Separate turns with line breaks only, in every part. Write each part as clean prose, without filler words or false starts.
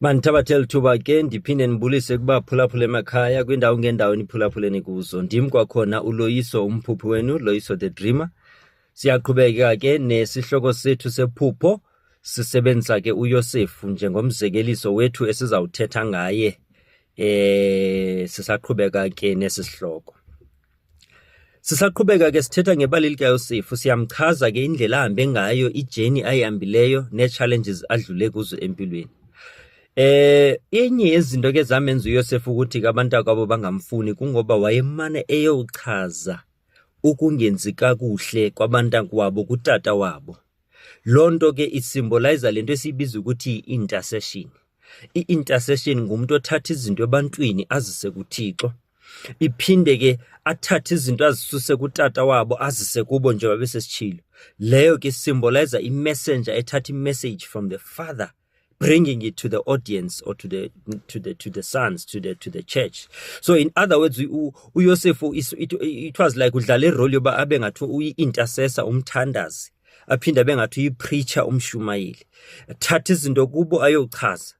Manithabathela ithuba ke ndiphinde ndibulise kuba phulaphula emakhaya kwindawo ngendawo niphulaphuleni kuzo. Ndim kwakhona uLoyiso umphuphi wenu, Loyiso the Dreamer. Siyaqhubeka ke nesihloko sethu sephupho sisebenzisa ke uYosefu njengomzekeliso wethu esizawuthetha ngaye sisaqhubeka ke nesisihloko. Sisaqhubeka ke sithetha ngebali likaYosefu, siyamchaza ke indlela ahambe ngayo, ijourney ayihambileyo nee-challenges adlule kuzo empilweni. Inye yezinto ke zamenza uYosefu ukuthi abantakwabo bangamfuni kungoba wayemane eyochaza ukungenzi kakuhle kwabantakwabo kutata wabo. Lonto ke isymbolize lento esibiza ukuthi i-intercession. I-intercession ngumuntu othatha izinto ebantwini azise kuThixo, iphinde ke athatha izinto azisuse kutata wabo azise kubo njengoba besesitshilo. Leyo ke symbolize i-messenger ethatha i-message from the father, bringing it to the audience or to the sons, to the church. So in other words, uYosefu it was like udlala irole yoba abe ngathi uyi-intercessor, umthandazi, aphinde abe ngathi uyi-preacher, umshumayeli. Thatha izinto kubo ayochaza,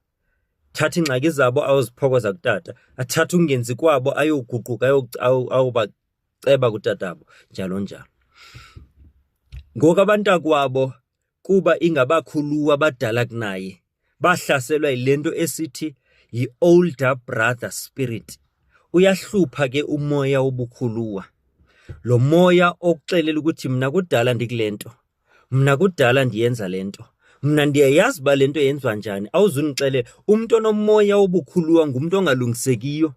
thatha ingxaki zabo ayoziphokoza kutata, athatha ungenzi kwabo ayoguquka ayobaceba kutatabo, njalo njalo. Ngoku abantakwabo kuba ingabakhuluwa abadala kunaye bahlaselwa yilento esithi yi-older brother spirit. Uyahlupha ke umoya wobukhuluwa, lo moya okuxelela ukuthi mna kudala ndikulento, mna kudala ndiyenza lento, mna ndiyayazi ba lento yenziwa njani. Awuzundixele umuntu onomoya wobukhuluwa ngumuntu ongalungisekiyo,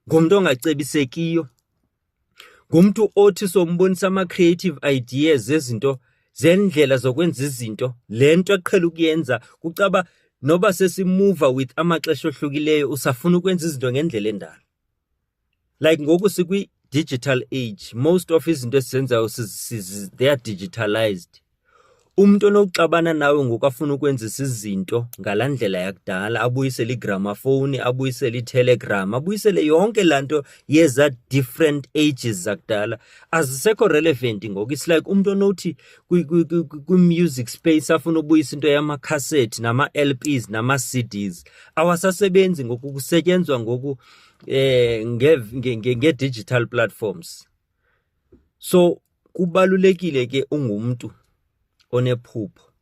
ngumuntu ongacebisekiyo, ngumuntu othi sombonisa ama-creative ideas zezinto, zendlela zokwenza izinto, lento eqhela ukuyenza kucaba noba sesimuva with amaxesha ohlukileyo usafuna ukwenza izinto ngendlela endala. Like ngoku sikwi-digital age, most of izinto esizenzayo they are digitalized. Umuntu onokuxabana nawe ngoku afuna ukwenzisa izinto ngala ndlela yakudala, abuyisele igrammafoni, abuyisele itelegram, abuyisele yonke lanto yeza different ages zakudala, azisekho relevant ngoku. It's like umuntu onothi kwi-music space afuna ubuyisa into yama-cassette nama-LPs nama-CDs, awasasebenzi ngoku, kusetyenzwa ngoku nge-digital platforms. So kubalulekile ke ungumuntu onephupho,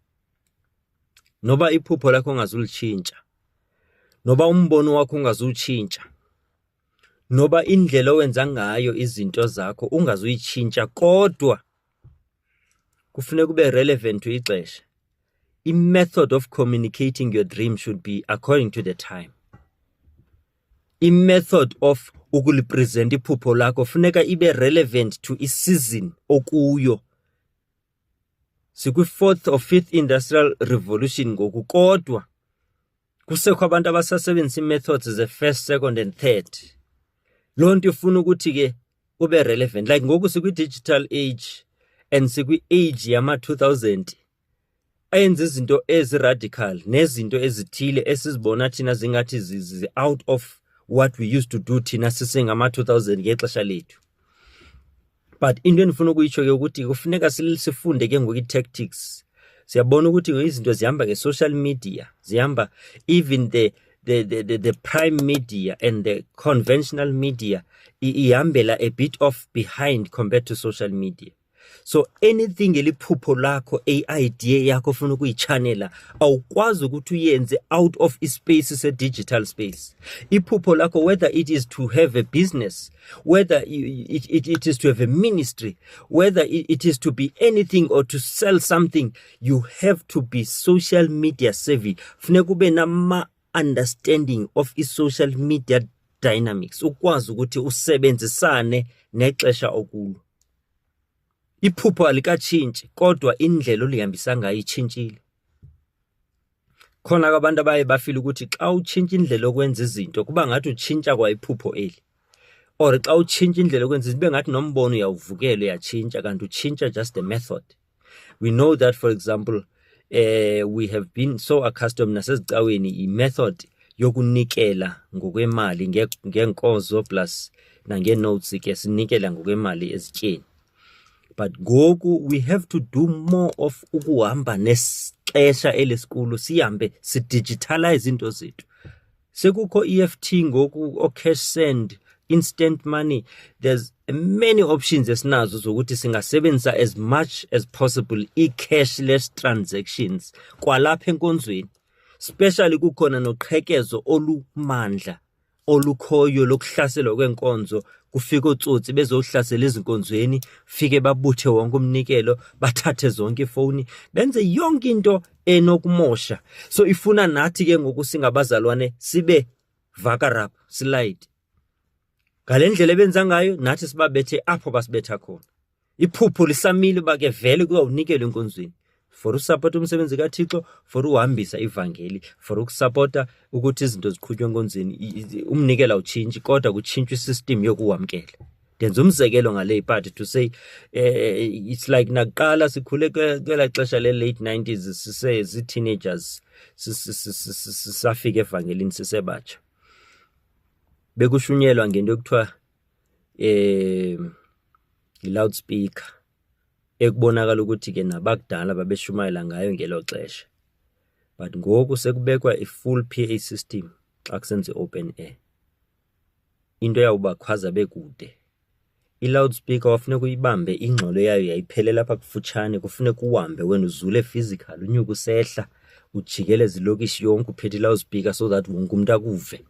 noba iphupho lakho ungazulitshintsha, noba umbono wakho ungazutshintsha, noba indlela owenza ngayo izinto zakho ungazuyitshintsha, kodwa kufuneka ube relevant ixesha. I-method of communicating your dream should be according to the time. I-method of ukulipresent iphupho lakho funeka ibe relevant to i-season okuyo. Sikwi-4th or 5th industrial revolution ngoku, kodwa kusekho abantu abasasebenzisa ii-methods ze-1st, 2nd and 3rd. Loo nto ifuna ukuthi ke ube relevant. Like ngoku sikwi-digital age and sikwi-age yama-2000, ayenza izinto ezi-radical nezinto ezithile esizibona thina zingathi zi-out of what we used to do thina sisengama-2000 ngexesha lethu. But into endifuna ukuyitsho ke ukuthi kufuneka sifunde ke ngoku i-tactics. Siyabona ukuthi izinto zihamba nge-social media, zihamba even the prime media and the conventional media ihambela a bit off behind compared to social media. So anything eliphupho lakho, idea yakho ufuna ukuyichanela, awukwazi ukuthi uyenze out of ispace se-digital space. Iphupho lakho, whether it is to have a business, whether it is to have a ministry, whether it is to be anything or to sell something, you have to be social media savvy. Funeka ube nama-understanding of i-social media dynamics, ukwazi ukuthi usebenzisane nexesha okulo. Iphupho alikatshintshi, kodwa indlela olihambisa ngayo itshintshile. Khona abantu abaye bafile ukuthi xa utshintsha indlela okwenza izinto kuba ngathi utshintsha kwa iphupho eli, or xa utshintsha indlela okwenza izinto bengathi nombono uyawuvukela uyatshintsha, kanti utshintsha just the method. We know that, for example, we have been so accustomed nasezicaweni i-method yokunikela ngokwemali ngeenkozo plus nange-notes ke sinikela ngokwemali ezityeni. But ngoku we have to do more of ukuhamba ixesha elesikulu sihambe sidigitalize into zethu. Sekukho EFT ngoku o cash send, instant money. There's many options esinazo zokuthi singasebenzisa as much as possible i-cashless transactions kwalapha enkonzweni. Especially kukhona noqhekezo olumandla olukhoyo lokuhlaselwa kwenkonzo, kufika otsotsi bezohlasela ezinkonzweni, fike babuthe wonke umnikelo, bathathe zonke ifoni, benze yonke into enokumosha. So ifuna nathi ke ngoku singabazalwane sibe vakarap slide. Ngalendlela ebenza ngayo nathi sibabethe apho basibetha khona. Iphupho lisamile bake vele kuyawunikela enkonzweni. For usupport umsebenzi kaThixo, for uhambisa ivangeli, for ukusupporta ukuthi izinto ziqhutshwe enkonzweni, umnikela uchinji kodwa kuchintshwa isystem yokuwamkela. Ndenza umzekelo ngale part to say it's like naqala sikhule kwela xesha le late 90s sise teenagers safika evangelini sisebatsha. Bekushunyelwa ngento yokuthiwa loudspeaker ekubonakala ukuthi ke nabakudala babeshumayela ngayo ngelo xesha. But ngoku sekubekwa i-full PA system xa kusenze open air. Into yawuba khwaza bekude. I-loudspeaker wafuneka uyibambe ingxolo yayo yayiphelela lapha kufutshane, kufuneka uhambe wena uzule physical, unyuka usehla, ujikeleze ilokishi yonke uphethe i-loudspeaker so that wonke umuntu akuve.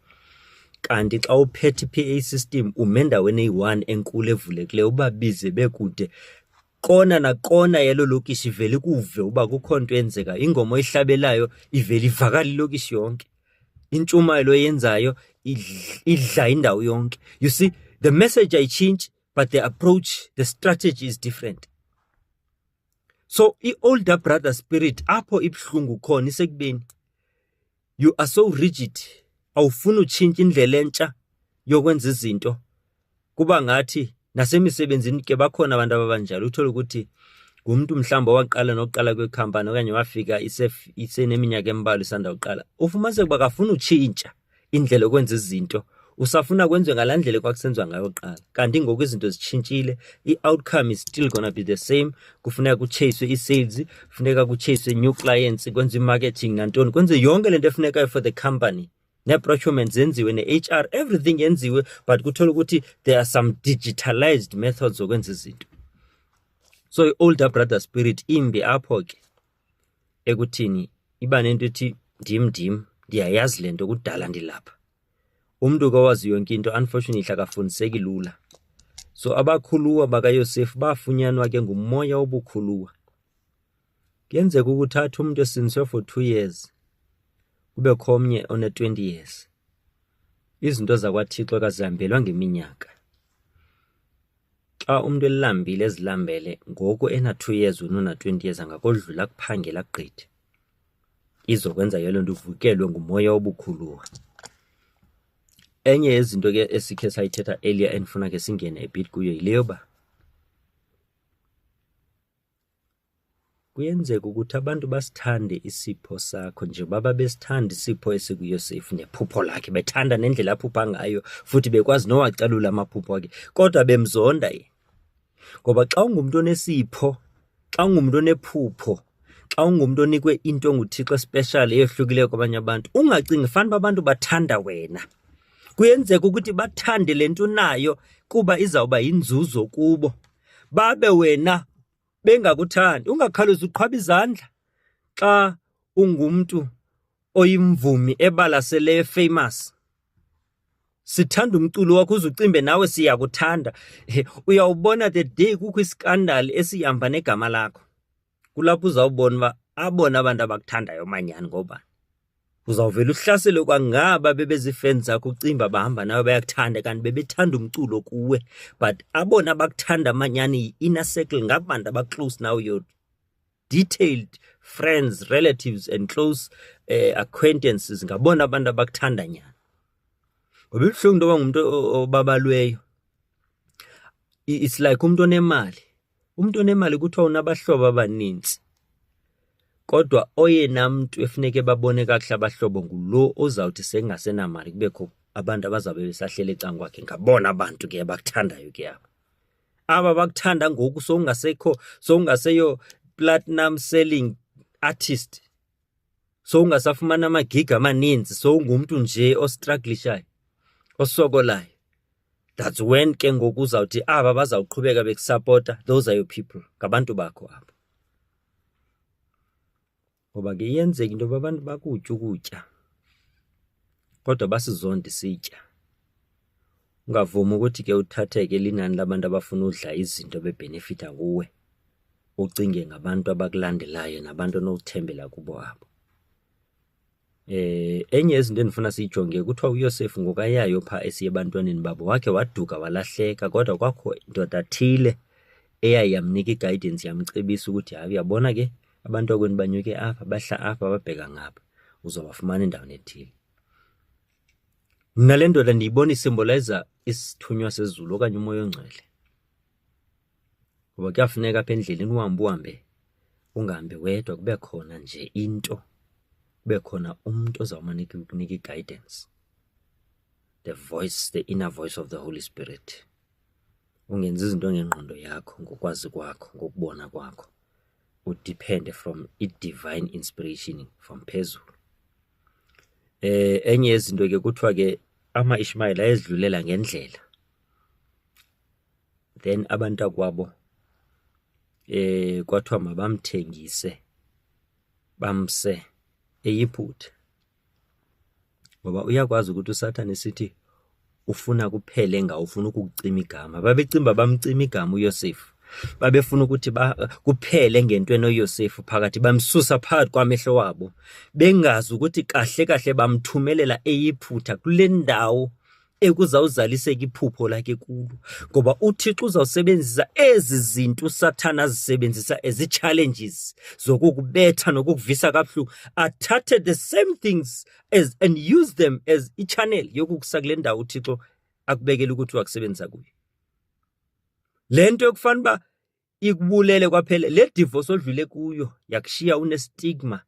Kanti xa uphethe i-PA system umendaweni eyi-1 enkulu evulekileyo, ubabize bekude. Kona nakona yelo lokishi ivele kuve uba kukho into enzeka, ingoma oyihlabelayo ivele ivakala ilokishi yonke, intshumayelo eyenzayo idla indawo yonke. You see, the message ayichange but the approach, the strategy is different. So i-older brother spirit apho ibhlungu khona isekubeni you are so rigid, awufuna utshintsha indlela entsha yokwenza izinto. Kuba ngathi nasemisebenzini ke bakhona abantu abanjalo, uthola ukuthi ngumuntu mhlawumbe waqala nokuqala kwekhampani okanye wafika iseneminyaka embalwa isanda uqala, ufumanise kuba akafuna utshintsha indlela yokwenza izinto, usafuna kwenziwe ngalandlela kwakusenziwa ngayo qala. Kanti ngoku izinto zitshintshile, i-outcome is still gonna be the same. Kufuneka kuchase i-sales, kufuneka kuchase new clients, kwenze i-marketing nantoni, kwenze yonke lento efunekayo for the company. Ne-procurement zenziwe, ne-HR, everything yenziwe, but kuthola ukuthi there are some digitalized methods zokwenza izinto. So i-older brother spirit imbi apho ke ekuthini iba nento ethi ndim ndiyayazi lento kudala ndilapha. Umuntu kawazi yonke into unfortunately akafundiseki lula. So abakhuluwa bakaYosefu bafunyanwa ke ngumoya obukhuluwa. Kuyenzeka ukuthatha umuntu esinswe for 2 years kube khomnye one 20 years. Izinto zakwaThixo kazihambelwa ngeminyaka. Xa umuntu elambile ezilambele ngoku ena 2 years unona 20 years angakodlula kuphangela gqithe. Izokwenza yelo nto uvukelwe ngumoya obukhuluwa. Enye yezinto ke esikhe sayithetha earlier endifuna ke singene ebit kuyo yileyo ba kuyenzeka ukuthi abantu basithande isipho sakho njengoba besithanda isipho esikuYosefu nephupho lakhe, bethanda nendlela aphupha ngayo futhi bekwazi nowacalula amaphupho akhe, kodwa bemzonda yena. Ngoba xa ungumuntu onesipho, xa ungumuntu onephupho, xa ungumuntu onikwe into nguThixo special eyehlukileyo kwabanye abantu, ungacingi fanele abantu bathanda wena. Kuyenzeka ukuthi bathande lento nayo kuba izawuba yinzuzo kubo, babe wena bengakuthandi. Ungakhalisa uqhwaba izandla xa ungumuntu oyimvumi ebalaseleyo famous. Sithanda umculo wakho uzucimbe nawe siyakuthanda. Uyawubona the day kukho iskandal esihamba negama lakho, kulapho uzawubona ba abona abantu abakuthandayo manyani ngobani. Uzawuvela uhlasele kwangaba bebezifans zakho ucimba bahamba nawe bayakuthanda kanti bebethanda umculo kuwe, but abona abakuthanda manyani inner circle ngabantu abaclose now, your detailed friends, relatives and close acquaintances ngabona abantu abakuthanda nyana. Ngoba ibuhlungu ndoba ngumuntu obabalweyo. It's like umuntu onemali kuthiwa unabahlobo abaninzi, kodwa oyena muntu efuneke babone kakuhle abahlobo ngulo ozawuthi sengasenamali kubekho abantu abazabe besahlele ecangkwakhe, ngabona abantu ke abakuthandayo ke aba bakuthanda ngoku sowungaseyo platinum selling artist so ungasafumana amagiga amaninzi, so ungumuntu nje ostrugglishayo, osokolayo. That's when ke ngoku uzawuthi aba bazawuqhubeka bekusupporta, those are your people, ngabantu bakho abo. Ngoba ke iyenzeka into abantu bakutya ukutya kodwa basizonde sitya. Ungavumi ukuthi ke uthatheke linani labantu abafuna udla izinto bebenefita kuwe, ucinge ngabantu abakulandelayo nabantu onothembela kubo abo. Enye izinto endifuna siyijonge kuthiwa uYosefu ngokayayo pha esiye ebantwaneni babo wakhe waduka walahleka, kodwa kwakho indoda thile eyayamnika iguidance yamcebisa ukuthi hayi uyabona ke abantu akweni banyuke apha bahla apha babheka ngapha uzobafumana endaweni ethile. Nale ndoda ndiyibona isymbolize isithunywa sezulu okanye umoya ongcwele. Ngoba kuyafuneka apha endleleni uhambe ungahambi wedwa, kube khona nje into, kube khona umuntu ozawumanika ukunika iguidance, the voice, the inner voice of the Holy Spirit. Ungenza izinto ngengqondo yakho, ngokwazi kwakho, ngokubona kwakho, udepende from i-divine inspiration from phezulu. Enye izinto ke kuthiwa ke ama-Ishmayeli ayedlulela ngendlela, then abantu akwabo kwathiwa mabamthengise bamse eYiphutha. Ngoba uyakwazi ukuthi uSathane sithi ufuna kuphele ngawo, ufuna ukukucima igama. Babecimba bamcima igama uYosefu, babefuna ukuthi kuphele ngento enoYosefu phakathi, bamsusa phakathi kwamehlo wabo, bengazi ukuthi kahle kahle bamthumelela eYiphutha, kule ndawo ekuzawuzaliseka iphupho lakhe kulo. Ngoba uThixo uzawusebenzisa ezi zinto uSathane azisebenzisa as challenges zokukubetha nokukuvisa kabuhlungu, athathe the same things as and use them as i-channel yokukusa kule ndawo uThixo akubekela ukuthi wakusebenzisa kuyo. Le nto yokufana uba ikubulele kwaphela, le divorce odlule kuyo yakushiya unestigma,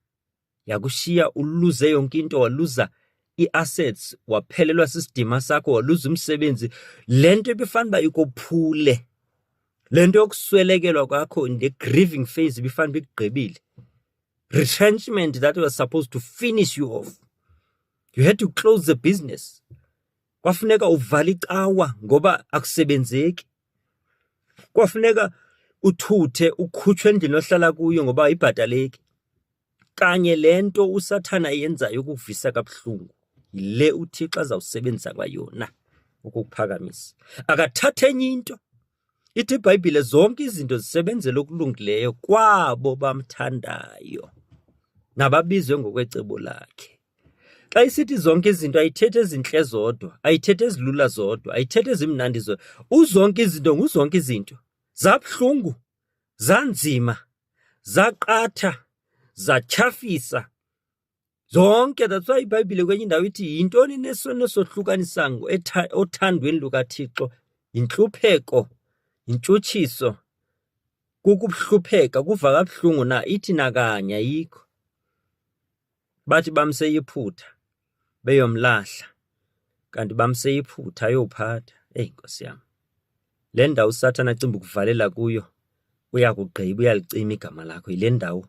yakushiya uluze yonke into, waluza i-assets, waphelelwa sisidima sakho, waluza umsebenzi. Le nto ibifana uba ikophule, le nto yokuswelekelwa kwakho in the grieving phase ibifana uba ikugqibile. Retrenchment that was supposed to finish you off, you had to close the business. Kwafuneka uvale icawa ngoba akusebenzeki. Kwafuneka uthuthe ukhutshwe endlini ohlala kuyo ngoba ayibhataleki. Kanye le nto uSathane ayenzayo ukuvisa kabuhlungu, yile uThixo azawusebenzisa kwayona ukukuphakamisa. Akathathe enye into. Ithi iBhayibhile zonke izinto zisebenzela okulungileyo kwabo bamthandayo nababizwe ngokwecebo lakhe. Xa isithi zonke izinto ayithethi ezinhle zodwa, ayithethi ezilula zodwa, ayithethi ezimnandi zodwa. Uzonke izinto nguzonke izinto. Zabuhlungu, zanzima, zaqatha, zatyhafisa. Zonke, that's why iBhayibhile kwenye indawo ithi yintoni nesohlukanisa othandweni lukaThixo? Yintlupheko, yintshutshiso, kukuhlupheka, kuva kabuhlungu na, ithi nakanye ayikho. Bathi bamse eYiphutha beyomlahla, kanti bamse eYiphutha ayophatha. Nkosi yam, le ndawo uSathane acimba ukuvalela kuyo uyakugqiba, uyalicima igama lakho. Yile ndawo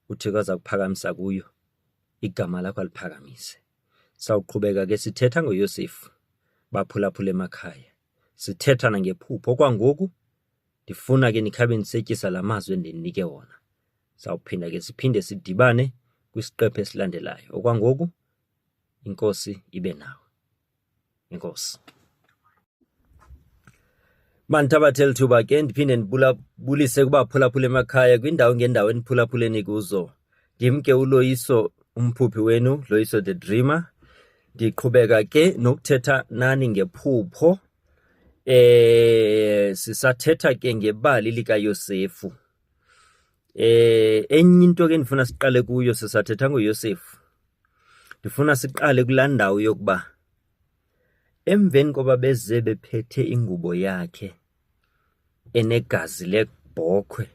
uThixo aza kuphakamisa kuyo, igama lakho aliphakamise. Sawuqhubeka ke sithetha ngoYosefu baphulaphula emakhaya, sithetha nangephupho. Okwangoku ndifuna ke nikhabe nisetyisa la mazwi endinike wona. Sawuphinda ke siphinde sidibane kwisiqephu esilandelayo. Okwangoku inkosi ibe nawe. Inkosi. Mandithabathele thuba ke ndiphinde ndibulise kubaphulaphula emakhaya kwindawo ngendawo eniphulaphuleni kuzo. Ndim ke uLoyiso umphuphi wenu, Loyiso the Dreamer. Ndiqhubeka ke nokuthetha nani ngephupho. Sisathetha ke ngebali likaYosefu. Enye into ke ndifuna siqale kuyo, sisathetha ngoYosefu. Ndifuna siqale kulaa ndawo yokuba emveni koba beze bephethe ingubo yakhe enegazi lebhokhwe,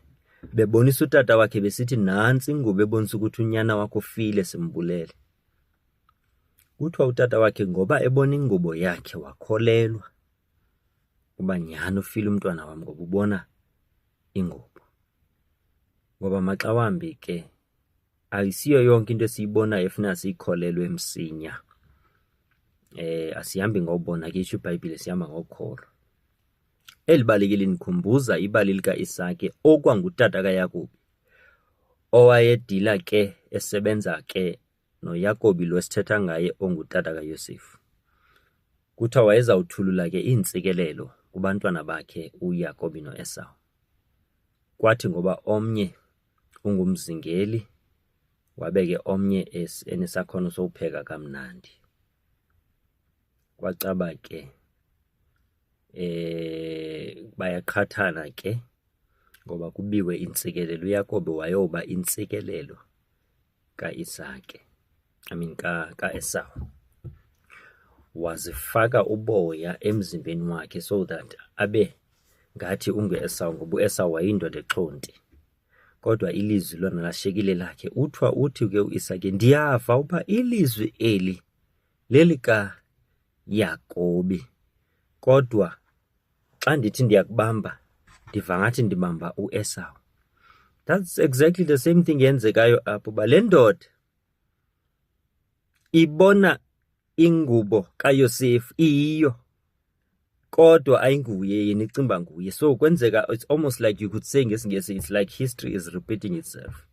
bebonisa utata wakhe besithi nantsi ingubo ebonisa ukuthi unyana wakho ufile, simbulele. Kuthiwa utata wakhe ngoba ebona ingubo yakhe wakholelwa uba nyhani ufile umntwana wam ngoba ubona ingubo. Ngoba maxa wambi ke ayisiyo yonke into esiyibonayo efuna siyikholelwe emsinya. Asihambi ngobona ke isho iBhayibheli, sihamba ngokholwa. Elibalekile nikhumbuza ibali lika Isake okwangutata kaYakobi, owayedila ke esebenza ke noYakobi lo sithetha ngaye ongutata kaYosefu. Kuthiwa wayezawuthulula ke iintsikelelo kubantwana bakhe uYakobi noEsau. Kwathi ngoba omnye ungumzingeli wabeke omnye enesakhono sokupheka kamnandi. Kwacaba ke bayaqhathana ke ngoba kubiwe intsikelelo. uYakobi wayoba intsikelelo kaIsake, kaEsau. Wazifaka uboya emzimbeni wakhe so that abe ngathi unguEsau, ngoba uEsau wayindoda exhonti. Kodwa ilizwi lona lashekile lakhe. Uthi ke uIsake, ndiyava uba ilizwi eli lelika Yakobi, kodwa xa ndithi ndiyakubamba ndiva ngathi ndibamba uEsau. That's exactly the same thing yenzekayo apho, ba le ndoda ibona ingubo kaYosefu iyiyo, kodwa ayinguye yena, icimba nguye. So kwenzeka, it's almost like you could say ngesingesi, it's like history is repeating itself.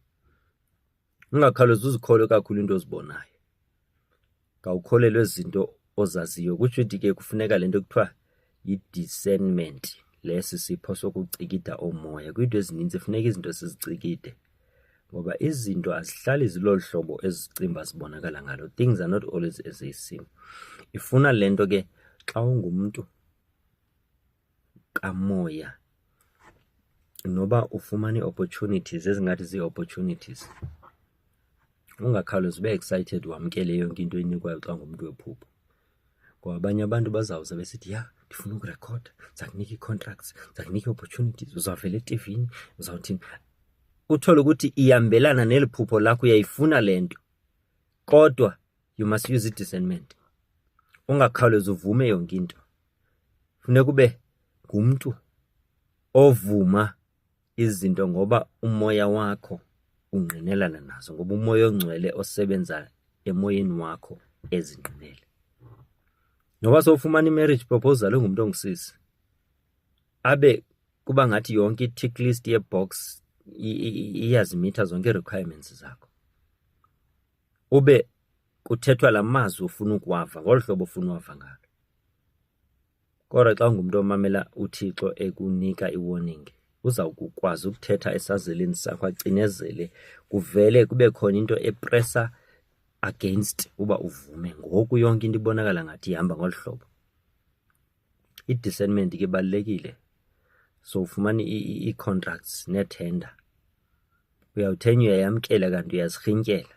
Ungakhawulezi uzikholwe kakhulu into ozibonayo, ngawukholelwe izinto ozaziyo. Kutsho ukuthi ke kufuneka lento kuthiwa yi-discernment, lesi sipho sokucikida omoya. Kwiinto ezininzi funeka izinto sizicikide, ngoba izinto azihlali zilolu hlobo ezicimba zibonakala ngalo. Things are not always as they seem. Ifuna lento ke xa ungumntu kamoya, noba ufumana ii-opportunities ezingathi zii-opportunities, ungakhawulezi ube excited wamkele yonke into enikwayo xa ngumntu wephupho. Ngoba abanye abantu bazawuza besithi, ndifuna ukurekhoda, ndiza kunika ii-contracts, ndiza kunika ii-opportunities, uzawuvela etivini, uzawuthini. Uthole ukuthi ihambelana neli phupho lakho, uyayifuna le nto, kodwa you must use i-discernment. Ungakhawulezi uvume yonke into. Funeka ube ngumntu ovuma izinto ngoba umoya wakho ungqinelana nazo, ngoba umoya ongcwele osebenza emoyeni wakho ezingqinele. Noba sowufumana i-marriage proposal ungumntu ongusisi, abe kuba ngathi yonke i-tick list yebox iyazimitha zonke ii-requirements zakho, ube kuthethwa la mazwi ufuna ukuwava ngolu hlobo ufuna uwava ngalo. Kodwa xa ungumntu omamela uThixo ekunika i-warning, uzawukwazi ukuthetha esazeleni sakho, acinezele, kuvele kube khona into epressa against uba uvume. Ngoku yonke into ibonakala ngathi ihamba ngolu hlobo. I-discernment ke ibalulekile. So ufumana ii-contracts neethenda, uyawuthenya uyayamkela kanti uyazirhintyela,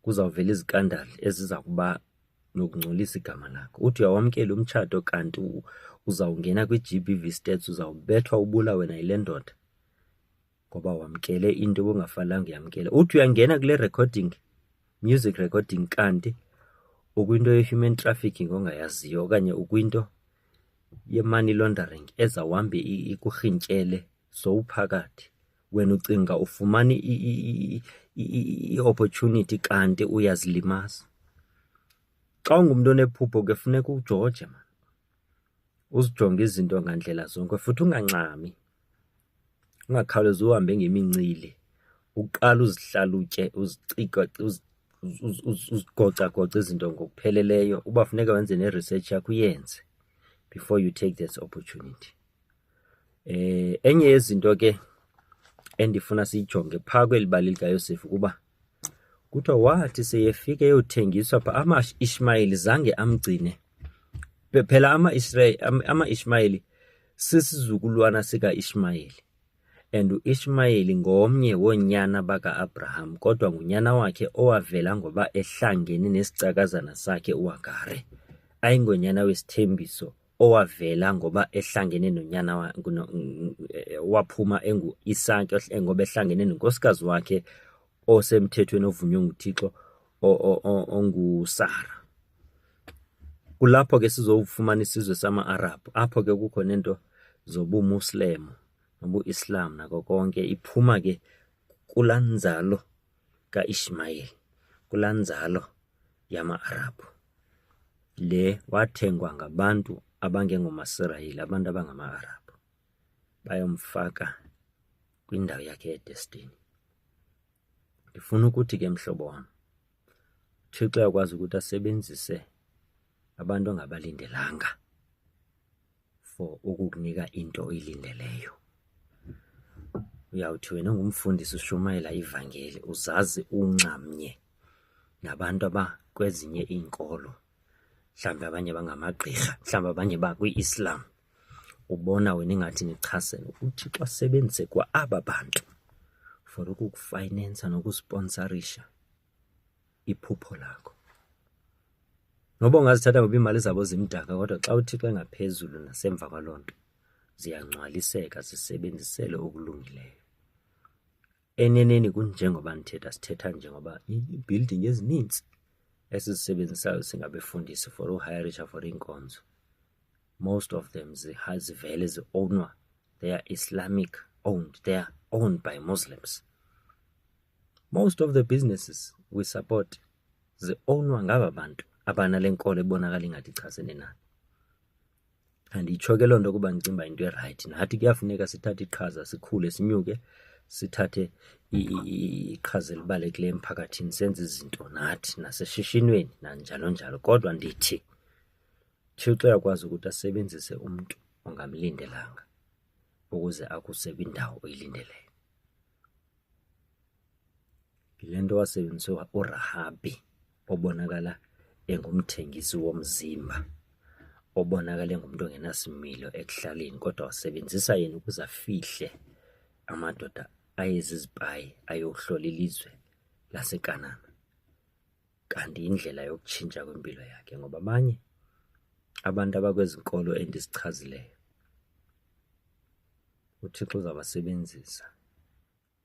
kuzawuvela izikandali eziza kuba nokungcolisa igama lakho. Uthi uyawamkela umtshato kanti uzawungena kwi-GBV stats, uzawubethwa ubulawe nayile ndoda ngoba wamkele into obungafanelanga uyamkela. Uthi uyangena kule recording, music recording, kanti ukwinto ye-human trafficking ongayaziyo, okanye ukwinto ye-money laundering ezawuhambe ikurhintyele sowuphakathi. Wena ucinga ufumana i-opportunity kanti uyazilimaza. Xa ungumntu onephupho ke funeka ujoje, man, uzijonge izinto ngandlela zonke, futhi ungangxami. Ungakhawulezi uhambe ngemincili, uqala uzihlalutye, uzigoca-goca izinto ngokupheleleyo. Uba funeka wenze ne-research yakho uyenze before you take this opportunity. Enye yezinto ke endifuna siyijonge phaa kweli bali likaYosefu kuba kuthiwa wathi seyefika eyothengiswa phaa, ama-Ishmayeli zange amgcine. Phela ama-Ishmayeli sisizukulwana sika-Ishmayeli, and u-Ishmayeli ngomnye woonyana baka-Abraham, kodwa ngunyana wakhe owavela ngoba ehlangene nesicakazana sakhe uHagari. Ayingonyana wesithembiso owavela ngoba ehlangene nonyana waphuma engu-Isaka ngoba ehlangene nenkosikazi wakhe osemthethweni ovunywe nguThixo onguSara. Kulapho ke sizowufumana isizwe sama-Arabhu, apho ke kukho nento zobuMuslemu nobu-Islam nako konke, iphuma ke kulaa nzalo kaIshmayeli kulaa nzalo yama-Arabhu. Le wathengwa ngabantu abangengomasirayeli, abantu abangama-Arabhu, bayomfaka kwindawo yakhe yedestiny. Ndifuna ukuthi ke mhlobo wam, uThixo uyakwazi ukuthi asebenzise abantu ongabalindelanga for ukukunika into oyilindeleyo. Uyawuthi wena ungumfundisi ushumayela ivangeli, uzazi unxamnye nabantu abakwezinye iinkolo, mhlawumbi abanye bangamagqirha, mhlawumbi abanye bakwi-Islam. Ubona wena ingathi nichasene, uThixo asebenzise kwa aba bantu for ukukufinansa nokusponsorisha iphupho lakho. Noba ungazithatha ngoba imali zabo zimdaka, kodwa xa uThixo engaphezulu nasemva kwaloo nto, ziyangcwaliseka, zisebenzisele okulungileyo. Eneneni kunjengoba sithetha njengoba ii-building ezininzi esizisebenzisayo singabefundisi for uhayarisha for iinkonzo, most of them zivele zi-ownwa, they are Islamic owned, they are owned by Muslims. Most of the businesses we support zi-ownwa ngaba bantu abanale nkolo ebonakala ingathi ichasene nani. Anditsho ke loo nto kuba ndicimba into erayithi. Nathi kuyafuneka sithathe iqhaza, sikhule, sinyuke, sithathe iqhaza elibalulekileyo emphakathini, senze izinto nathi naseshishinweni nanjalo njalo. Kodwa ndithi Thixo uyakwazi ukuthi asebenzise umntu ongamlindelanga ukuze akuse kwindawo oyilindeleyo. Yile nto wasebenzise uRahabi, obonakala engumthengisi womzimba, obonakala engumntu ongenasimilo ekuhlaleni, kodwa wasebenzisa yena ukuze afihle amadoda ayezizipayi ayohlola ilizwe laseKanani. Kanti indlela yokutshintsha kwempilo yakhe, ngoba abanye abantu abakwezi nkolo endizichazileyo uThixo uzawubasebenzisa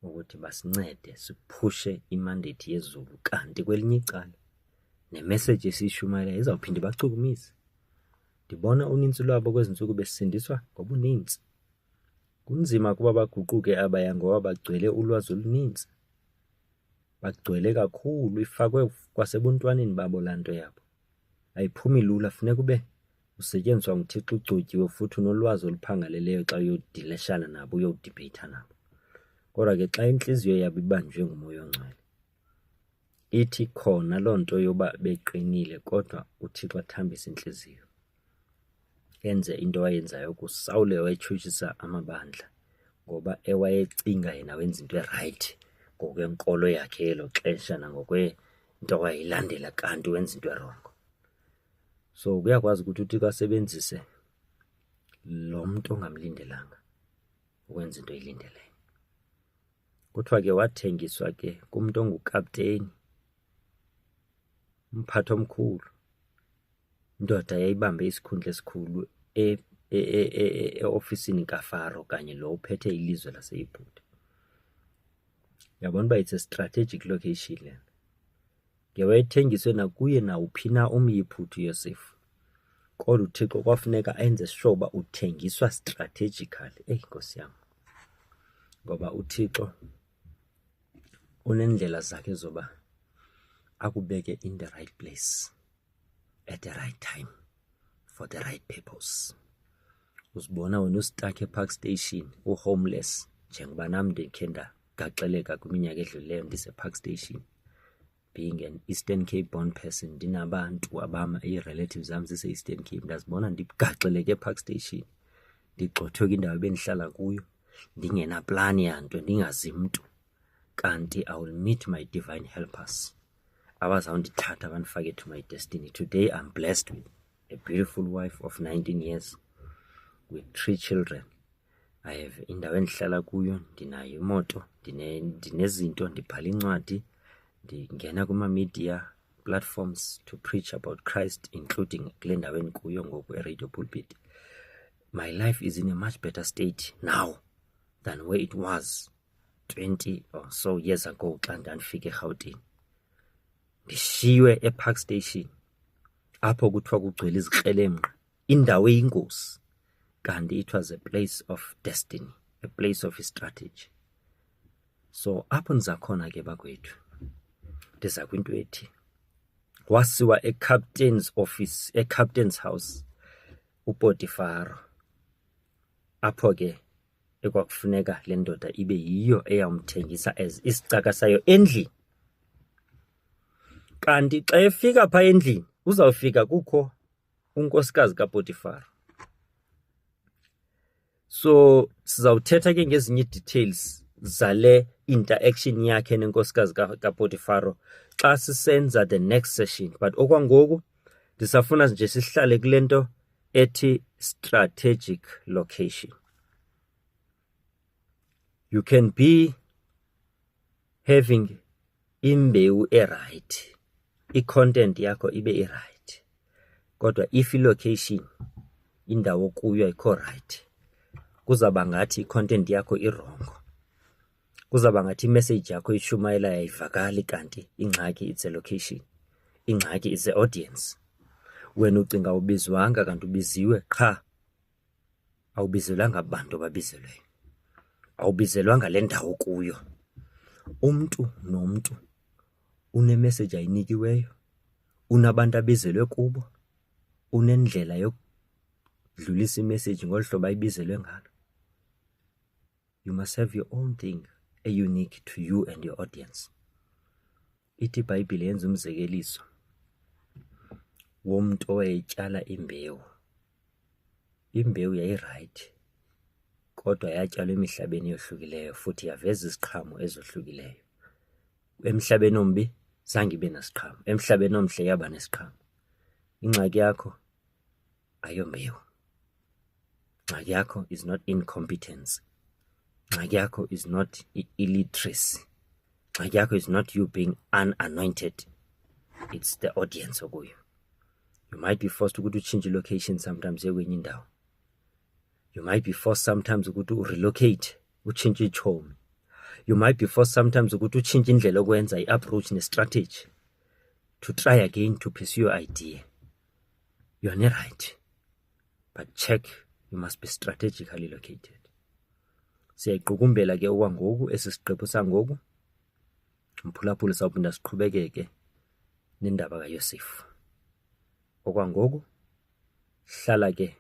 ukuthi basincede siphushe imandate yezulu. Kanti kwelinye icala nemessage esiyishumayelayo izawuphinda ibachukumise. Ndibona unintsi lwabo kwezi ntsuku besindiswa ngobuninzi. Kunzima kuba baguquke abaya ngoba bagcwele ulwazi oluninzi, bagcwele kakhulu, ifakwe kwasebuntwaneni babo laa nto yabo. Ayiphumi lula, funeka ube usetyenziswa nguThixo, ucutyiwe futhi unolwazi oluphangaleleyo xa uyodileshana nabo, uyodibheyitha nabo. Kodwa ke xa intliziyo yabo ibanjwe nguMoya Ongcwele, ithi khona loo nto yoba beqinile, kodwa uThixo athambise intliziyo, enze into awayenzayo kuSawule owayetshutshisa amabandla, ngoba ewayecinga yena wenza into erayithi ngokwenkolo yakhe elo xesha nangokwento awayilandela, kanti wenza into erongo. So kuyakwazi ukuthi uThixo asebenzise lo mntu ongamlindelanga ukwenza into oyilindeleyo. Kuthiwa ke wathengiswa ke kumntu ongukapteni, umphathi omkhulu, indoda yayibambe isikhundla esikhulu e-ofisini kaFaro kanye lo uphethe ilizwe laseYibhithe. Yabona uba it's a strategic location lena. Ngewayethengiswe nakuye nawuphi na umYiphuthu uYosefu, kodwa uThixo kwafuneka enze sure uba uthengiswa strategically. Nkosi yam, ngoba uThixo unendlela zakhe zoba akubeke in the right place at the right time for the right purpose. Uzibona wena ustak ePark Station uhomeless, njengoba nam ndikhe ndagaxeleka kwiminyaka edlulileyo ndisePark Station, being an Eastern Cape born person, ndinabantu ii-relatives zam zise-Eastern Cape, ndazibona ndigaxeleke ePark Station, ndigxothwe kwindawo ebendihlala kuyo, ndingenaplani yanto, ndingazi mntu. Kanti I will meet my divine helpers abazawundithatha bandifake to my destiny. Today I'm blessed with a beautiful wife of 19 years with 3 children. I have indawo endihlala kuyo, ndinayo imoto, ndinezinto, ndibhala incwadi, ndingena kuma-media platforms to preach about Christ, including kule ndawo endikuyo ngoku eRadio Pulpit. My life is in a much better state now than where it was 20 or so years ago xa ndandifika eGauteng. Ndishiywe ePark Station apho kuthiwa kugcwele izikrelemnqa, indawo eyingozi, kanti it was a place of destiny, a place of strategy. So apho ndizakhona ke bakwethu, ndiza kwinto ethi wasiwa eCaptain's office, eCaptain's house uPotifaro, apho ke ekwakufuneka le ndoda ibe yiyo eyamthengisa as isicaka sayo endlini. Kanti xa efika pha endlini uzawufika kukho unkosikazi kaPotifaro. So sizawuthetha ke ngezinye details zale interaction yakhe nenkosikazi kaPotifaro xa sisenza the next session, but okwangoku ndisafuna nje sihlale kule nto ethi strategic location. You can be having imbewu right, i-content yakho ibe right, kodwa if i-location, indawo kuyo ayikho right, kuzaba ngathi i-content yakho irongo, kuzaba ngathi i-message yakho ishumayela ayivakali, kanti ingxaki it's a location, ingxaki it's a audience. Wena ucinga ubizwanga kanti ubiziwe qha, awubizelwanga abantu ababizelweyo, awubizelwanga le ndawo kuyo. Umntu nomntu unemessage ayinikiweyo, unabantu abizelwe kubo, unendlela yokudlulisa imessage ngolu hlobo ayibizelwe ngalo. You must have your own thing, a unique to you and your audience. Ithi iBhayibhile yenza umzekeliso womuntu owayetyala imbewu. Imbewu yayiright, kodwa yatyalwa emihlabeni eyohlukileyo futhi yaveza iziqhamo ezohlukileyo. Emhlabeni ombi zange ibe nasiqhamo, emhlabeni omhle yaba nesiqhamo. Ingxaki yakho ayombewu, ingxaki yakho is not incompetence, ingxaki yakho is not illiteracy, ingxaki yakho is not you being unanointed, it's the audience okuyo. You might be forced ukuthi utshintshe location sometimes ekwenye indawo. You might be forced sometimes ukuthi urelocate, utshintshe ichomi. You might be forced sometimes ukuthi utshintshe indlela okwenza i-approach ne-strategy to try again to pursue your idea. You are not right, but check, you must be strategically located. Siyayiqukumbela ke okwangoku esisiqephu sangoku, mphulaphula sawuphinda siqhubekeke nendaba kaYosefu. Okwangoku hlala ke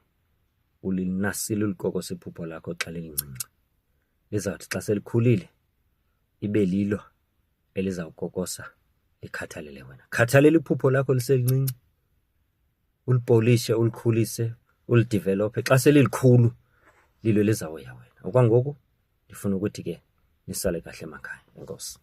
ulinasile ulikokose iphupho lakho xa lilincinci, lizawuthi xa selikhulile ibe lilo elizawukokosa likhathalele wena. Khathalela iphupho lakho liselincinci, ulipolishe, ulikhulise, ulidevelophe. Xa selilikhulu lilo lizawuya wena. Okwangoku ndifuna ukuthi ke nisale kahle emakhaya. Enkosi.